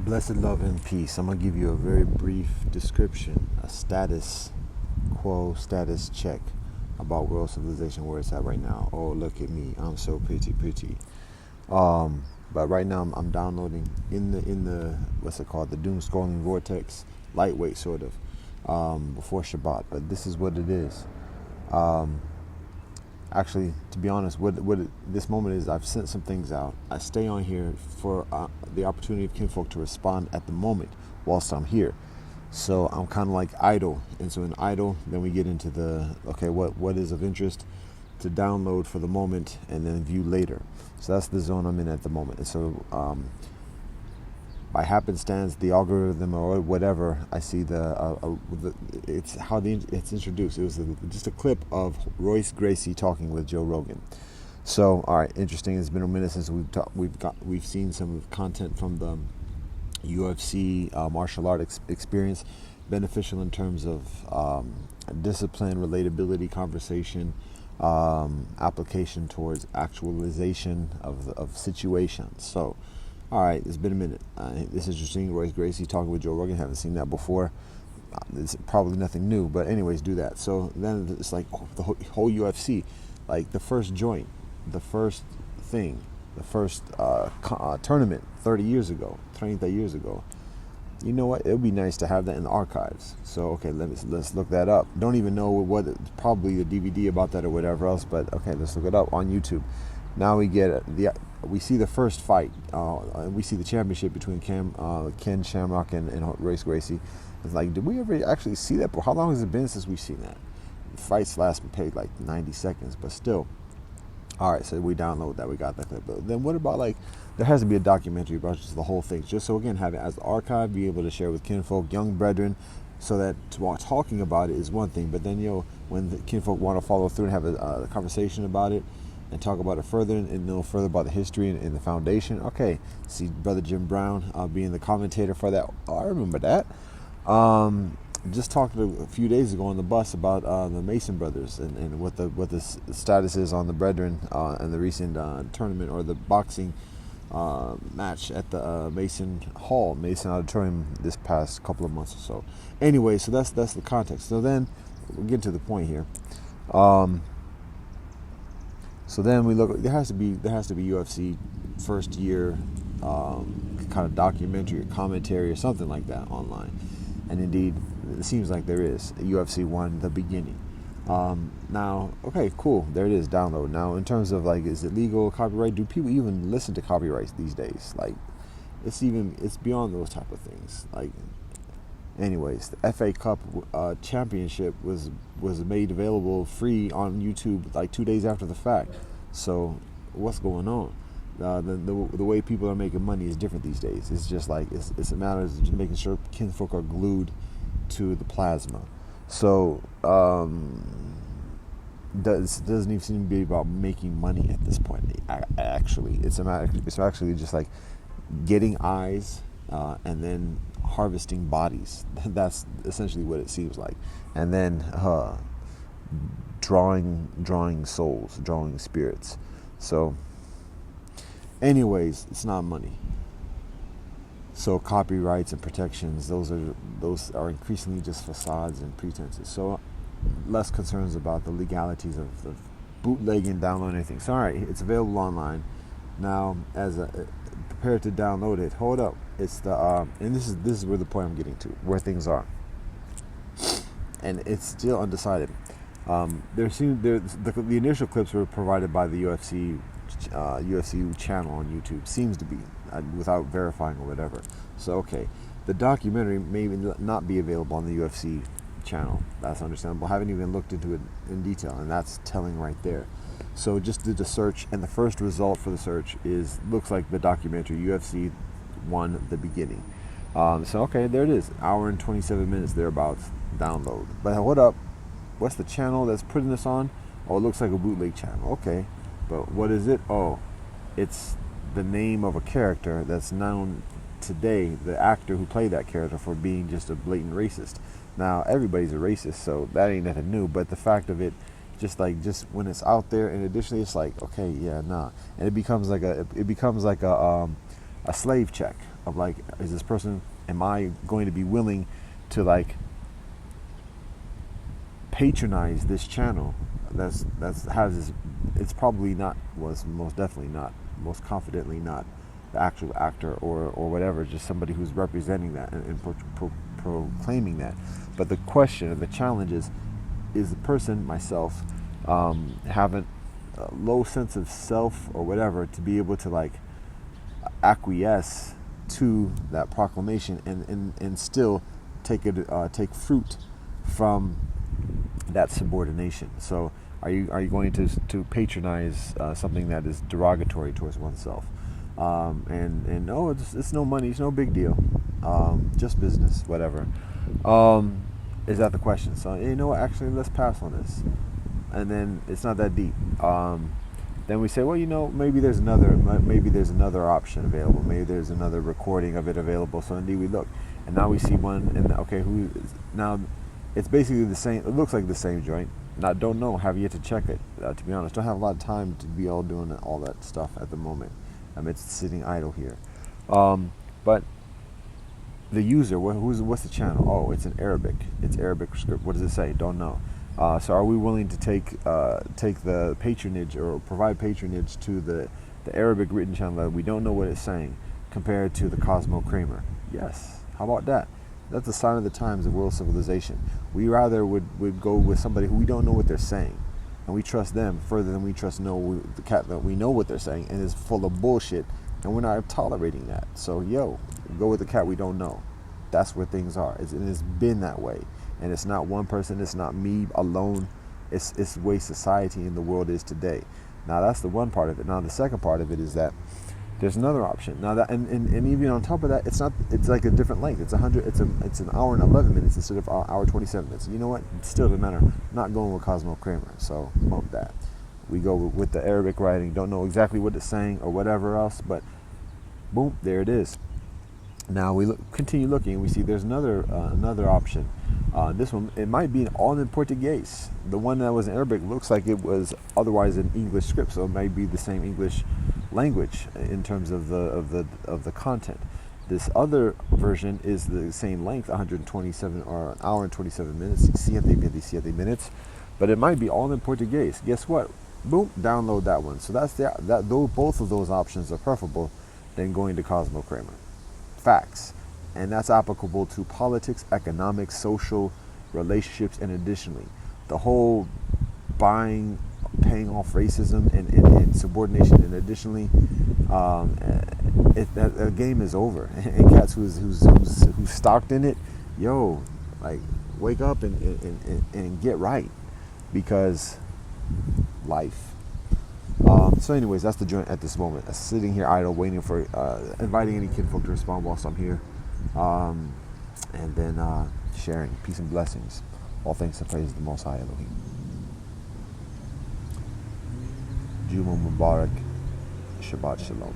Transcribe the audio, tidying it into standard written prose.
Blessed love and peace. I'm going to give you a very brief description, a status quo, status check about world civilization, where it's at right now. Oh, look at me. I'm so pretty. But right now I'm downloading in the what's it called? The doom scrolling vortex, lightweight sort of, before Shabbat. But this is what it is. Actually, to be honest, this moment is, I've sent some things out. I stay on here for the opportunity of kinfolk to respond at the moment whilst I'm here. So I'm kind of like idle. And so in idle, then we get into the, okay, what is of interest to download for the moment and then view later. So that's the zone I'm in at the moment. And so by happenstance, the algorithm or whatever, I see it's how it's introduced. It was just a clip of Royce Gracie talking with Joe Rogan. So, all right, interesting. It's been a minute since we've seen some content from the UFC martial art experience, beneficial in terms of discipline, relatability, conversation, application towards actualization of situations. So, all right, it's been a minute. This is interesting. Royce Gracie talking with Joe Rogan. Haven't seen that before. It's probably nothing new, but anyways, do that. So then it's like the whole UFC, like the first joint, the first thing, the first tournament 30 years ago. You know what? It would be nice to have that in the archives. So okay, let's look that up. Don't even know what probably the DVD about that or whatever else, but okay, let's look it up on YouTube. Now we we see the first fight. We see the championship between Ken Shamrock and Royce Gracie. It's like, did we ever actually see that? How long has it been since we've seen that? Fights last paid like 90 seconds, but still. All right, so we download that. We got that clip. But then what about, like, there has to be a documentary about just the whole thing, just so again, have it as the archive, be able to share with kinfolk, young brethren, so that talking about it is one thing, but then when the kinfolk want to follow through and have a conversation about it and talk about it further and know further about the history and the foundation. Okay, see Brother Jim Brown being the commentator for that. Oh, I remember that. Just talked a few days ago on the bus about the Mason brothers and what the status is on the brethren and the recent tournament or the boxing match at the Mason Auditorium this past couple of months or so. Anyway, so that's the context. So then we'll get to the point here. So then we look. There has to be UFC first year kind of documentary or commentary or something like that online, and indeed it seems like there is. UFC 1, the beginning. Now, okay, cool. There it is. Download. Now, in terms of, like, is it legal, copyright? Do people even listen to copyrights these days? Like, it's beyond those type of things. Like, anyways, the FA Cup championship was made available free on YouTube like 2 days after the fact. So what's going on? The way people are making money is different these days. It's just like it's a matter of just making sure kinfolk are glued to the plasma. So doesn't even seem to be about making money at this point. Actually, it's actually just like getting eyes and then harvesting bodies. That's essentially what it seems like. And then drawing souls, drawing spirits. So anyways, it's not money. So copyrights and protections, those are increasingly just facades and pretenses. So less concerns about the legalities of bootlegging, downloading anything. So all right, it's available online. Now, as prepare to download it. Hold up, it's the and this is where the point I'm getting to, where things are, and it's still undecided. The initial clips were provided by the UFC channel on YouTube. Seems to be without verifying or whatever. So okay, the documentary may not be available on the UFC channel. That's understandable. I haven't even looked into it in detail, and that's telling right there. So just did the search, and the first result for the search looks like the documentary UFC 1, the beginning. So okay, there it is, hour and 27 minutes thereabouts. Download. But what up? What's the channel that's putting this on? Oh, it looks like a bootleg channel. Okay, but what is it? Oh, it's the name of a character that's known today, the actor who played that character, for being just a blatant racist. Now, everybody's a racist, so that ain't nothing new, but the fact of it, just when it's out there, and additionally it's like, okay, yeah, nah, and it becomes like a slave check. of like, is this person, am I going to be willing to like patronize this channel that's has this, it's probably not, was most definitely not, most confidently not the actual actor or whatever, just somebody who's representing that and proclaiming that. But the question or the challenge is the person, myself, having a low sense of self or whatever to be able to like acquiesce to that proclamation and still take fruit from that subordination. So are you going to patronize something that is derogatory towards oneself? And no, it's no money, it's no big deal, just business, whatever. Is that the question? So you know what? Actually, let's pass on this, and then it's not that deep. Then we say, well, you know, maybe there's another option available. Maybe there's another recording of it available. So indeed, we look, and now we see one. And okay, now? It's basically the same. It looks like the same joint. Now, don't know. Have yet to check it. To be honest, don't have a lot of time to be all doing all that stuff at the moment. It's sitting idle here. But the user, what's the channel? Oh, it's in Arabic. It's Arabic script. What does it say? Don't know. So are we willing to take the patronage or provide patronage to the Arabic written channel that we don't know what it's saying compared to the Cosmo Kramer? Yes. How about that? That's a sign of the times of world civilization. We rather would go with somebody who we don't know what they're saying, and we trust them further than we trust the cat that we know what they're saying and is full of bullshit, and we're not tolerating that. So go with the cat we don't know. That's where things are. It's been that way, and it's not one person. It's not me alone. It's the way society in the world is today. Now that's the one part of it. Now the second part of it is that there's another option. Now that and even on top of that, it's like a different length. It's an hour and 11 minutes instead of hour 27 minutes. You know what? It still doesn't matter. I'm not going with Cosmo Kramer. So bump that. We go with the Arabic writing. Don't know exactly what it's saying or whatever else, but boom, there it is. Now we continue looking and we see there's another option. This one, it might be all in Portuguese. The one that was in Arabic looks like it was otherwise an English script, so it might be the same English language in terms of the content. This other version is the same length, 127 or an hour and 27 minutes, 7 minutes, but it might be all in Portuguese. Guess what? Boom, download that one. So both of those options are preferable than going to Cosmo Kramer. Facts. And that's applicable to politics, economics, social relationships, and additionally, the whole paying off racism and subordination, and additionally, the game is over. And cats who's stocked in it, like wake up and get right, because life. So anyways, that's the joint at this moment. I'm sitting here idle, waiting for inviting any kinfolk to respond whilst I'm here. And then sharing peace and blessings. All thanks and praise the Most High Elohim. Juma Mubarak. Shabbat Shalom.